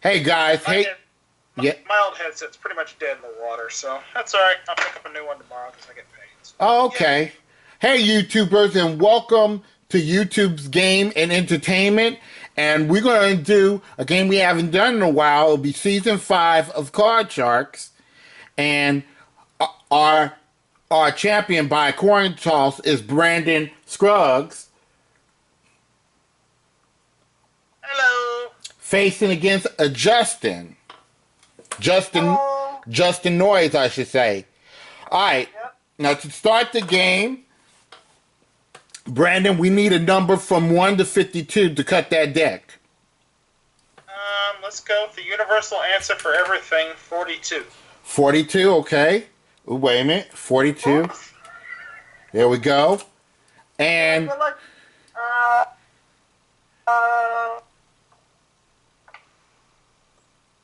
Hey guys, My, hey, yeah. my old headset's pretty much dead in the water, so that's alright. I'll pick up a new one tomorrow because I get paid. So, Oh, yeah. okay. Hey YouTubers, and welcome to YouTube's Game and Entertainment. And we're going to do a game we haven't done in a while. It'll be season 5 of Card Sharks, and our our champion by coin toss is Brandon Scruggs, Hello. facing against a Justin Hello. Justin Noyes, I should say. All right. Yep. Now to start the game, Brandon, we need a number from 1 to 52 to cut that deck. Let's go with the universal answer for everything, 42. 42, okay. Ooh, wait a minute. 42. There we go. And Good luck. Uh,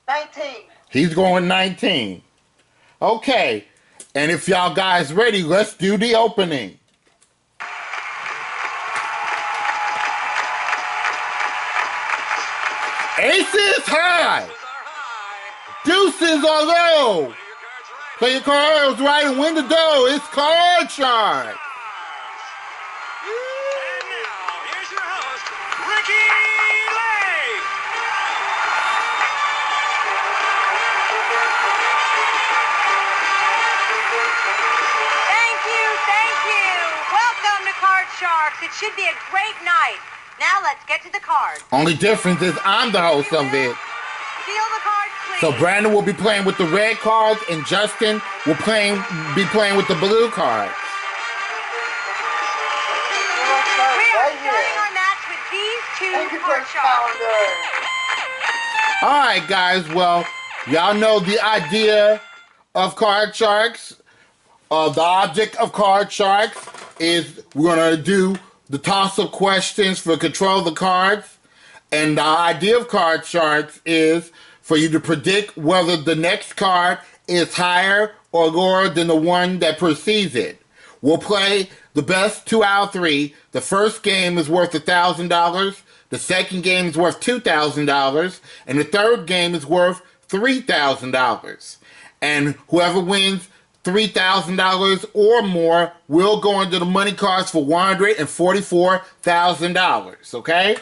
19. he's going 19. Okay. And if y'all guys ready, let's do the opening. Aces high. Deuces are low. Play your cards right and win the dough. It's Card Shark. And now, here's your host, Ricky Lake. Thank you. Welcome to Card Sharks. It should be a great night. Now let's get to the cards. Only difference is I'm the host of it. Feel the cards, please. So Brandon will be playing with the red cards, and Justin will be playing with the blue cards. We are starting our match with these two Thank you for card sharks. calendar. All right, guys. Well, y'all know the idea of Card Sharks. The object of Card Sharks is we're going to do the toss-up questions for control of the cards. And the idea of Card Sharks is for you to predict whether the next card is higher or lower than the one that precedes it. We'll play the best 2 out of 3. The first game is worth $1,000. The second game is worth $2,000. And the third game is worth $3,000. And whoever wins $3,000 or more will go into the money cards for $144,000. Okay?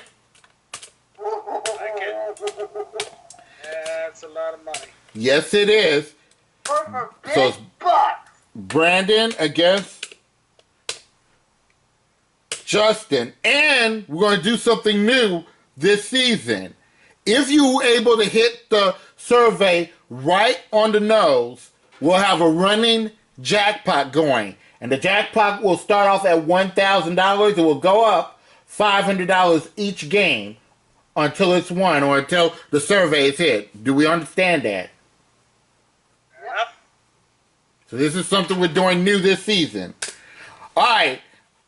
That's a lot of money. Yes, it is. For big So it's bucks. Brandon against Justin. And we're going to do something new this season. If you were able to hit the survey right on the nose, we'll have a running jackpot going. And the jackpot will start off at $1,000. It will go up $500 each game until it's won or until the survey is hit. Do we understand that? Yep. So this is something we're doing new this season. All right,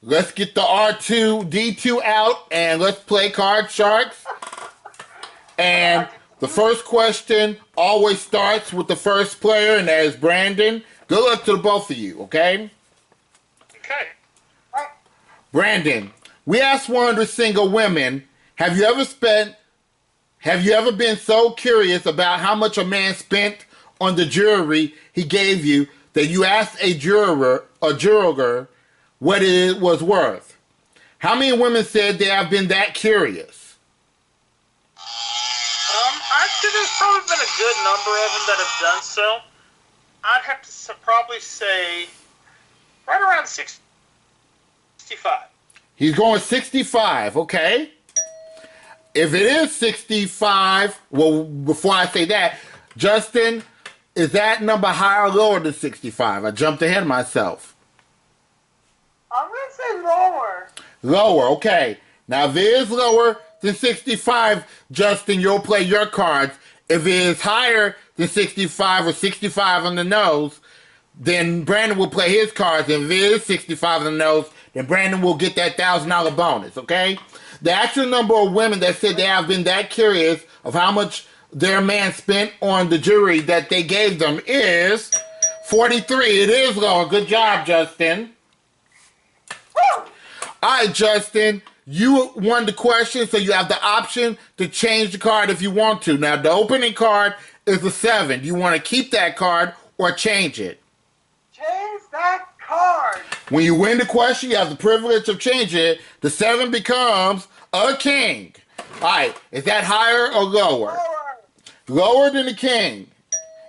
let's get the R2-D2 out and let's play Card Sharks. And the first question always starts with the first player, and that is Brandon. Good luck to the both of you, okay? Okay. Brandon, we asked 100 single women, have you ever been so curious about how much a man spent on the jewelry he gave you that you asked a jeweler what it was worth? How many women said they have been that curious? I'd say there's probably been a good number of them that have done so. I'd have to probably say right around 65. He's going 65, okay? If it is 65, well, before I say that, Justin, is that number higher or lower than 65? I jumped ahead of myself. I'm going to say lower. Lower, okay. Now, if it is lower than 65, Justin, you'll play your cards. If it is higher than 65 or 65 on the nose, then Brandon will play his cards. And if it is 65 on the nose, then Brandon will get that $1,000 bonus, okay? The actual number of women that said they have been that curious of how much their man spent on the jewelry that they gave them is 43. It is lower. Good job, Justin. Woo! All right, Justin, you won the question, so you have the option to change the card if you want to. Now, the opening card is a 7. Do you want to keep that card or change it? Change that card. When you win the question, you have the privilege of changing it. The 7 becomes a king. All right, is that higher or lower? Lower. Lower than the king.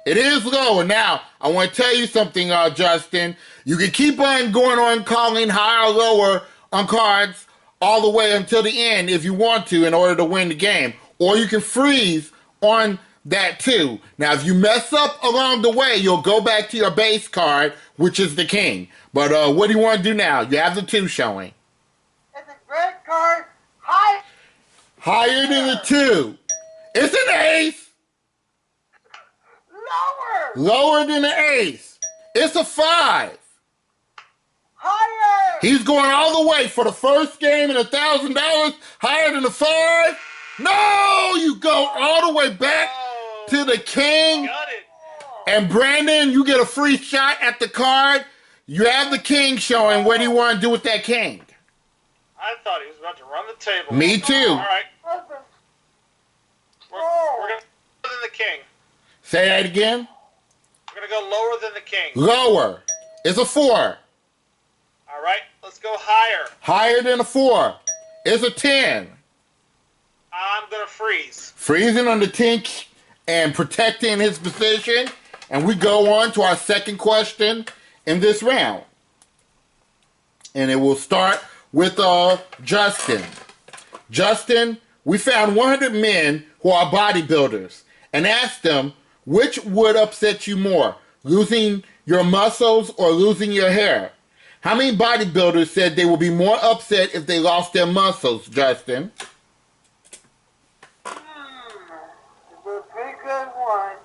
It is lower. Now, I want to tell you something, Justin. You can keep on going on calling higher or lower on cards all the way until the end if you want to in order to win the game. Or you can freeze on that too. Now, if you mess up along the way, you'll go back to your base card, which is the king. But what do you want to do now? You have the 2 showing. It's a red card. High. Higher than the 2. It's an ace. Lower. Lower than the ace. It's a 5. Higher. He's going all the way for the first game and $1,000 higher than the 5. No, you go all the way back to the king. Got it. And Brandon, you get a free shot at the card. You have the king showing. What do you want to do with that king? I thought he was about to run the table. Me too. All right. Listen. We're going to go lower than the king. Say that again. We're going to go lower than the king. Lower. It's a 4. All right. Let's go higher. Higher than a 4. It's a 10. I'm going to freeze. Freezing on the 10 and protecting his position. And we go on to our second question in this round. And it will start with Justin. Justin, we found 100 men who are bodybuilders and asked them which would upset you more, losing your muscles or losing your hair. How many bodybuilders said they would be more upset if they lost their muscles, Justin? It's a pretty good one.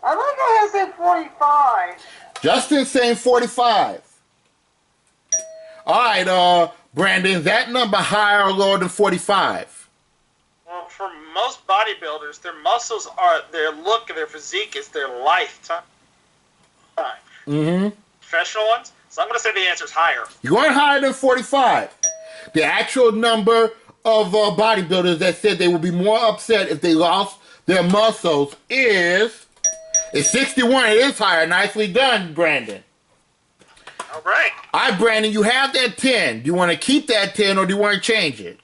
I'm going to go ahead and say 45. Justin's saying 45. All right, Brandon, is that number higher or lower than 45? Well, for most bodybuilders, their muscles are their look, their physique is their lifetime. Mm-hmm. Professional ones. So I'm going to say the answer is higher. You're going higher than 45. The actual number of bodybuilders that said they would be more upset if they lost their muscles is 61. It is higher. Nicely done, Brandon. All right. All right, Brandon, you have that 10. Do you want to keep that 10 or do you want to change it?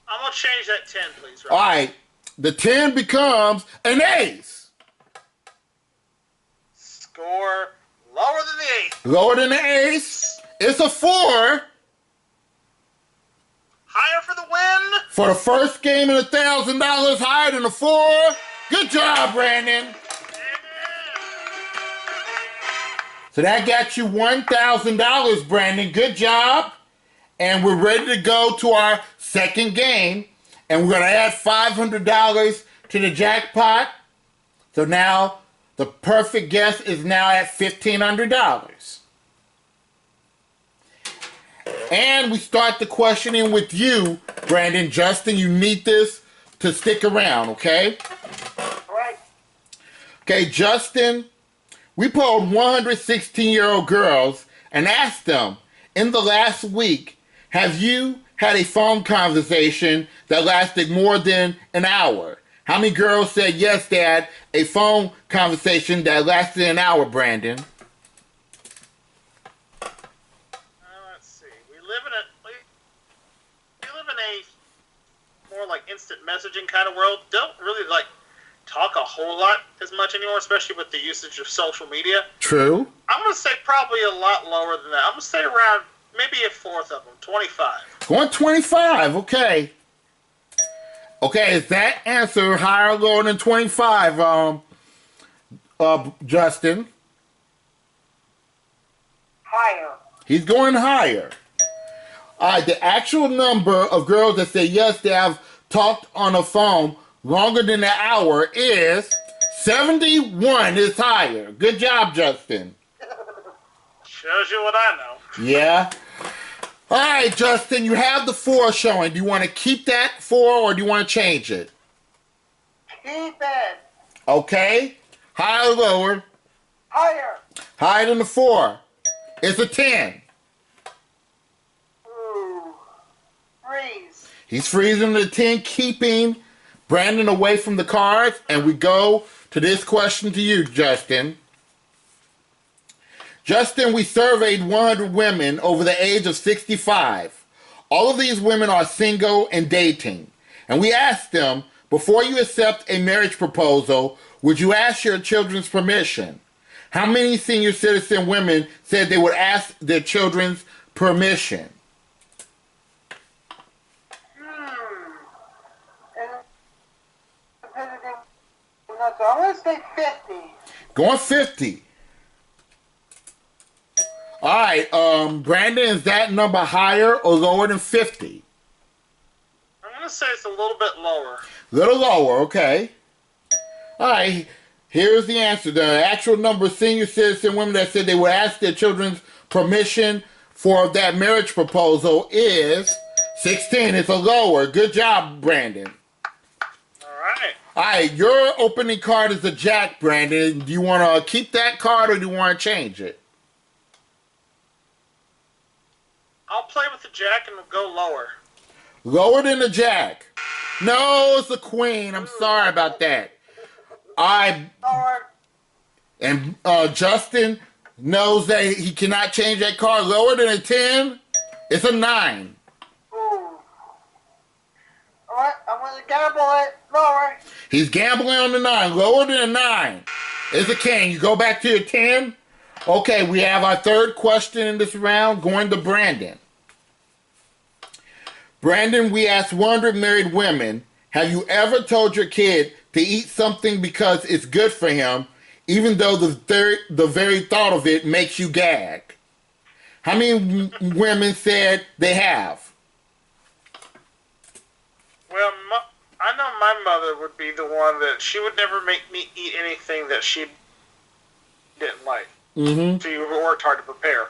I'm going to change that 10, please. All right. The 10 becomes an ace. Score lower than the 8. Lower than the ace. It's a 4. Higher for the win. For the first game and $1,000 higher than a 4. Good job, Brandon. So that got you $1,000, Brandon. Good job. And we're ready to go to our second game. And we're going to add $500 to the jackpot. So now the perfect guess is now at $1,500. And we start the questioning with you, Brandon. Justin, you need this to stick around, okay? All right. Okay, Justin, we polled 116-year-old girls and asked them, in the last week, have you had a phone conversation that lasted more than an hour? How many girls said yes, they had a phone conversation that lasted an hour, Brandon? Let's see. We live in a more like instant messaging kind of world. Don't really like talk a whole lot as much anymore, especially with the usage of social media. True. I'm going to say probably a lot lower than that. I'm going to say around maybe a fourth of them, 25. Going 25, okay. Okay, is that answer higher or lower than 25, Justin? Higher. He's going higher. All right, the actual number of girls that say yes, they have talked on the phone longer than an hour is 71 is higher. Good job, Justin. Shows you what I know. Yeah. All right, Justin, you have the 4 showing. Do you want to keep that 4 or do you want to change it? Keep it. Okay. Higher or lower? Higher. Higher than the 4. It's a 10. Ooh. Freeze. He's freezing the 10, keeping Brandon away from the cards. And we go to this question to you, Justin. Justin, we surveyed 100 women over the age of 65. All of these women are single and dating. And we asked them, before you accept a marriage proposal, would you ask your children's permission? How many senior citizen women said they would ask their children's permission? So I'm going to say 50. Going 50. All right, Brandon, is that number higher or lower than 50? I'm going to say it's a little bit lower. Little lower, okay. All right, here's the answer. The actual number of senior citizen women that said they would ask their children's permission for that marriage proposal is 16. It's a lower. Good job, Brandon. All right. All right, your opening card is a jack, Brandon. Do you want to keep that card or do you want to change it? I'll play with the jack and we'll go lower. Lower than the jack. No, it's a queen. I'm sorry about that. Lower. And Justin knows that he cannot change that card. Lower than a 10, it's a 9. Ooh. All right, I'm going to gamble it. Lower. He's gambling on the 9. Lower than a 9, it's a king. You go back to your 10. Okay, we have our third question in this round, going to Brandon. Brandon, we asked 100 married women, have you ever told your kid to eat something because it's good for him, even though the very thought of it makes you gag? How many women said they have? Well, I know my mother would be the one that she would never make me eat anything that she didn't like. Mm-hmm. She worked hard to prepare.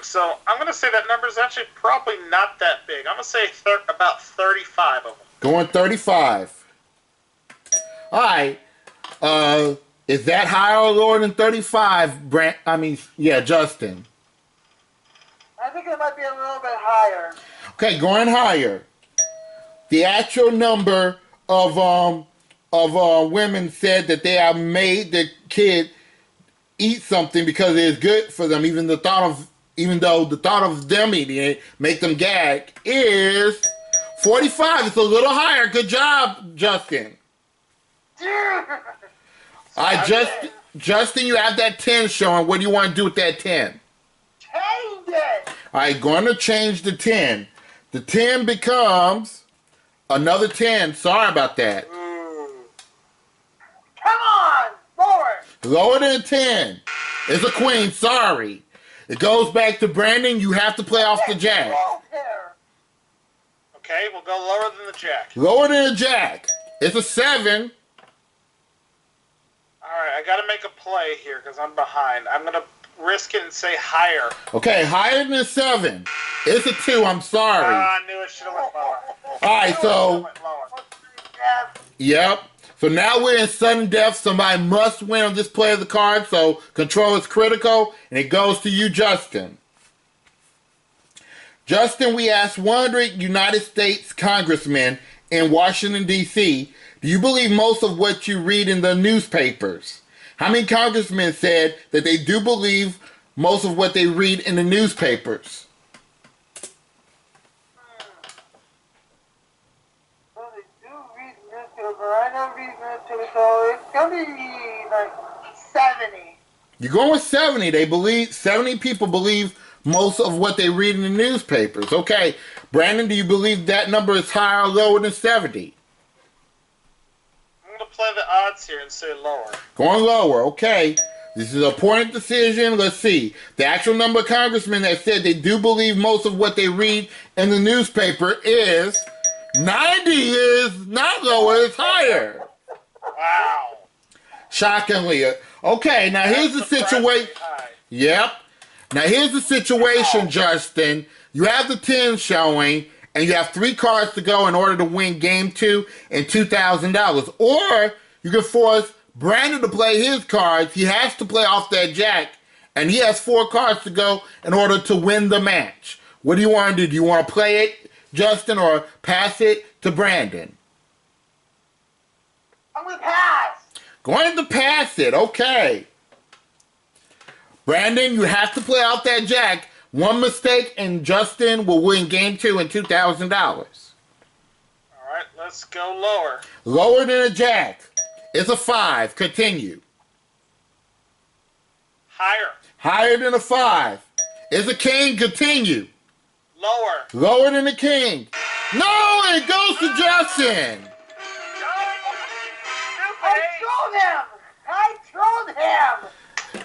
So I'm going to say that number is actually probably not that big. I'm going to say about 35 of them. Going 35. All right. Is that higher or lower than 35, Justin? I think it might be a little bit higher. Okay, going higher. The actual number of women said that they have made the kid eat something because it is good for them, even though the thought of them eating it make them gag, is 45. It's a little higher. Good job, Justin. All right, Justin, you have that 10 showing. What do you want to do with that 10? Change it. All right, going to change the 10. The 10 becomes another 10. Sorry about that. Come on. Lower. Lower than 10. It's a queen. Sorry. It goes back to Brandon. You have to play off the jack. Okay, we'll go lower than the jack. Lower than the jack. It's a 7. All right, I got to make a play here because I'm behind. I'm going to risk it and say higher. Okay, higher than a 7. It's a 2. I'm sorry. I knew it should have went lower. All right, so, yep. So now we're in sudden death. Somebody must win on this play of the card, so control is critical, and it goes to you, Justin. Justin, we asked 100 United States congressmen in Washington, D.C., do you believe most of what you read in the newspapers? How many congressmen said that they do believe most of what they read in the newspapers? Well, they do read newspaper. I don't read newspaper, so it's going to be like 70. You're going with 70. 70 people believe most of what they read in the newspapers. Okay, Brandon, do you believe that number is higher or lower than 70? I'm going to play the odds here and say lower. Going lower, okay. This is a point decision. Let's see. The actual number of congressmen that said they do believe most of what they read in the newspaper is 90. Is not lower, it's higher. Wow. Shockingly. Okay, now here's the situation. Yep. Now here's the situation, Justin. You have the 10 showing, and you have 3 cards to go in order to win game 2 and $2,000. Or you can force Brandon to play his cards. He has to play off that jack, and he has 4 cards to go in order to win the match. What do you want to do? Do you want to play it Justin, or pass it to Brandon? I'm gonna pass. Going to pass it. Okay. Brandon, you have to play out that jack. One mistake and Justin will win game 2 and $2,000. All right, let's go lower. Lower than a jack. It's a 5. Continue. Higher. Higher than a 5. It's a king. Continue. Lower. Lower than a king. No, it goes to Justin. I trolled him.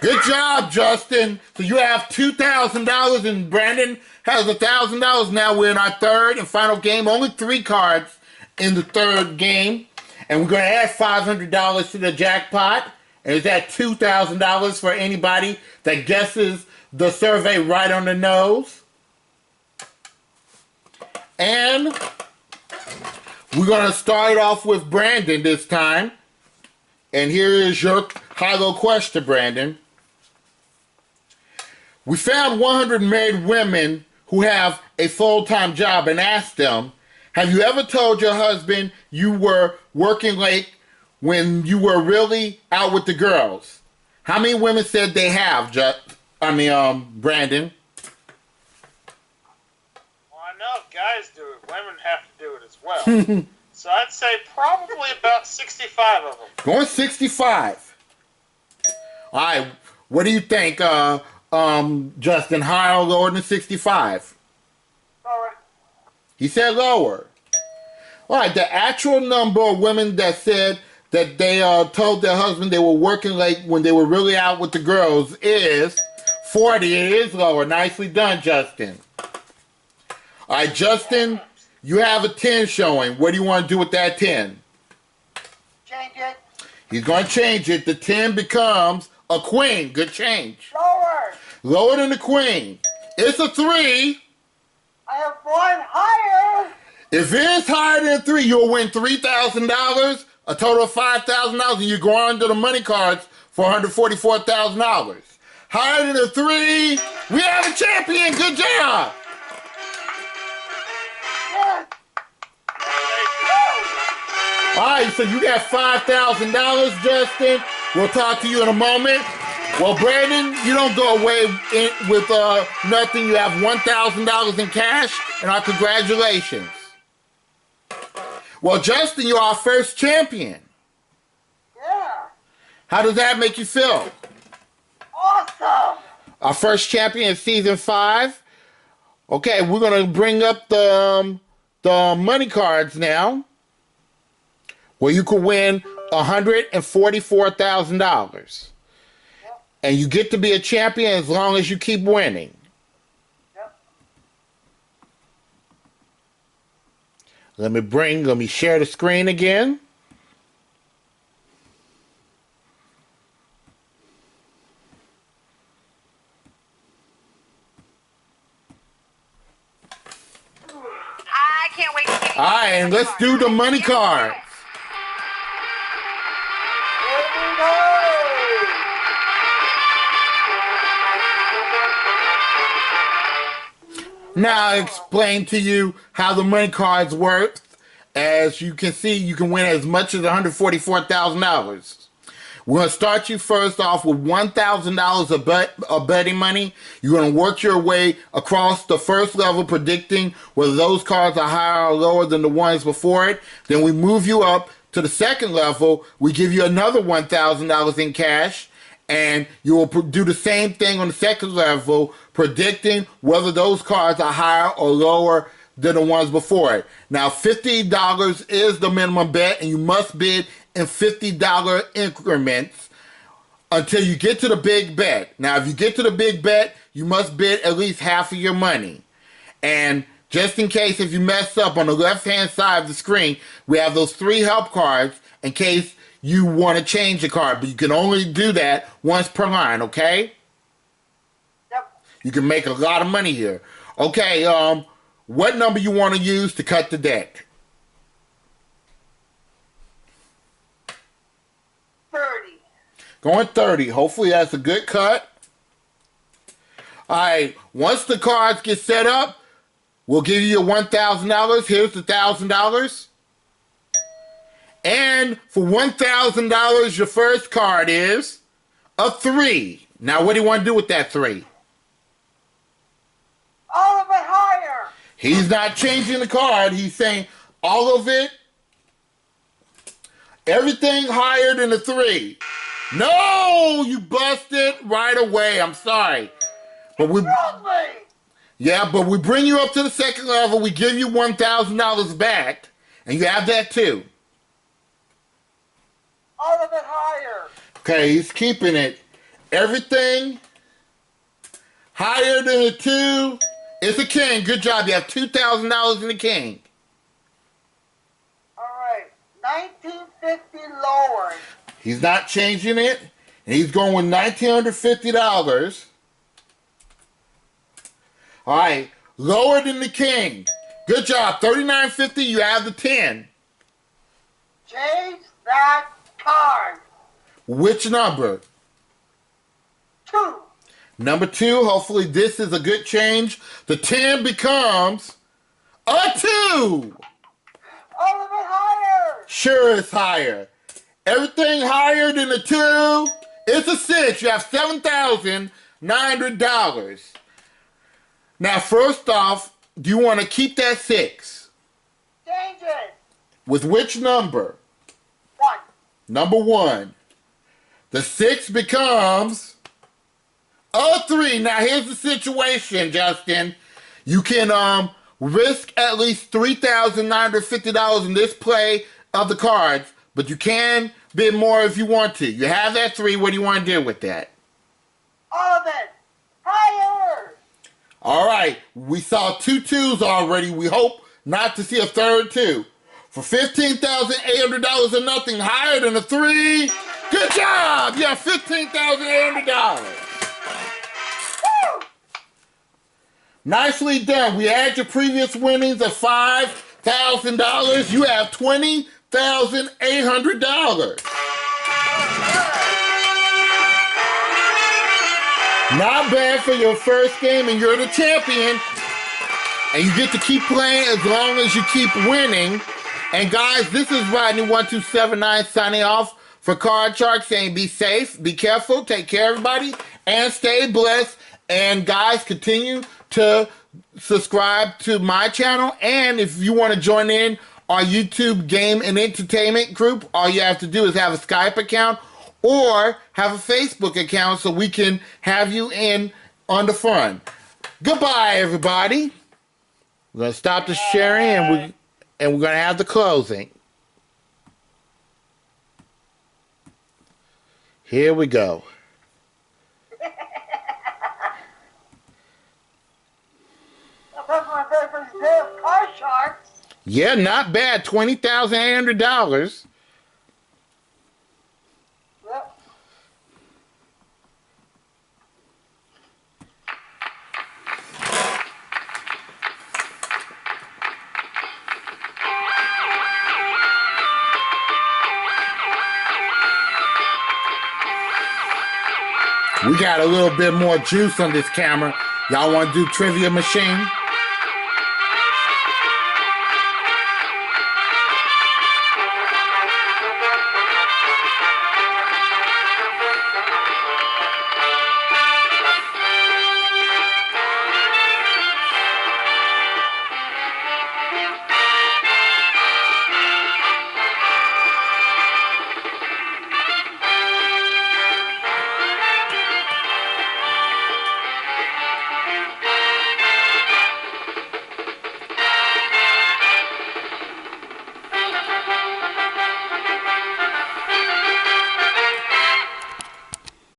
Good job, Justin. So you have $2,000 and Brandon has $1,000. Now we're in our third and final game. Only 3 cards in the third game. And we're going to add $500 to the jackpot. And it's at $2,000 for anybody that guesses the survey right on the nose. And we're going to start off with Brandon this time. And here is your high-low question, Brandon. We found 100 married women who have a full-time job and asked them, have you ever told your husband you were working late when you were really out with the girls? How many women said they have, Brandon? Well, I know if guys do it, women have to do it as well. So I'd say probably about 65 of them. Going 65. All right, what do you think, Justin? Higher or lower than 65? Lower. He said lower. All right, the actual number of women that said that they told their husband they were working late when they were really out with the girls is 40. It is lower. Nicely done, Justin. All right, Justin, you have a 10 showing. What do you want to do with that 10? Change it. He's going to change it. The 10 becomes a queen. Good change. Lower. Lower than the queen. It's a 3. I have 1 higher. If it's higher than 3, you'll win $3,000, a total of $5,000, and you go on to the money cards for $144,000. Higher than a 3, we have a champion. Good job. Yes. All right, so you got $5,000, Justin. We'll talk to you in a moment. Well, Brandon, you don't go away with nothing. You have $1,000 in cash, and our congratulations. Well, Justin, you're our first champion. Yeah. How does that make you feel? Awesome. Our first champion in season 5. Okay, we're gonna bring up the money cards now, where you could win $144,000, and you get to be a champion as long as you keep winning. Let me share the screen again. I can't wait to get you. All right, and let's do the money cards. Here we go. Now I'll explain to you how the money cards work. As you can see, you can win as much as $144,000. We're going to start you first off with $1,000 of betting money. You're going to work your way across the first level, predicting whether those cards are higher or lower than the ones before it. Then we move you up to the second level. We give you another $1,000 in cash, and you will do the same thing on the second level, predicting whether those cards are higher or lower than the ones before it. Now, $50 is the minimum bet, and you must bid in $50 increments until you get to the big bet. Now, if you get to the big bet, you must bid at least half of your money. And just in case if you mess up, on the left-hand side of the screen, we have those 3 help cards in case you want to change the card. But you can only do that once per line, okay? Yep. You can make a lot of money here. Okay, what number you want to use to cut the deck? 30. Going 30. Hopefully that's a good cut. All right, once the cards get set up, We'll give you your $1,000. Here's the $1,000. And for $1,000, your first card is a 3. Now, what do you want to do with that 3? All of it higher. He's not changing the card. He's saying all of it, everything higher than a 3. No, you busted right away. I'm sorry. But we, yeah, but we bring you up to the second level. We give you $1,000 back, and you have that too. All of it higher. Okay, he's keeping it. Everything higher than a 2 is a king. Good job. You have $2,000 in the king. All right. 1950 lower. He's not changing it. And he's going with $1,950. All right. Lower than the king. Good job. $3,950. You have the 10. Change that card. Which number? 2. Number 2. Hopefully this is a good change. The 10 becomes a 2. All of it higher. Sure, it's higher. Everything higher than a 2 is a 6. You have $7,900. Now, first off, do you want to keep that 6? Change it. With which number? 1. Number 1. The 6 becomes a 3. Now, here's the situation, Justin. You can risk at least $3,950 in this play of the cards, but you can bid more if you want to. You have that 3. What do you want to do with that? All of it higher. All right. We saw 2 2s already. We hope not to see a third 2. For $15,800 or nothing higher than a 3. Good job. You have $15,800. Nicely done. We add your previous winnings of $5,000. You have $20,800. Not bad for your first game, and you're the champion. And you get to keep playing as long as you keep winning. And guys, this is Rodney1279 signing off for Card Shark, saying be safe, be careful, take care everybody, and stay blessed. And guys, continue to subscribe to my channel. And if you want to join in our YouTube game and entertainment group, all you have to do is have a Skype account or have a Facebook account so we can have you in on the fun. Goodbye, everybody. We're going to stop the sharing and we're going to have the closing. Here we go. That's my very first day of Card Sharks. Yeah, not bad. $20,800. Yep. We got a little bit more juice on this camera. Y'all want to do Trivia Machine?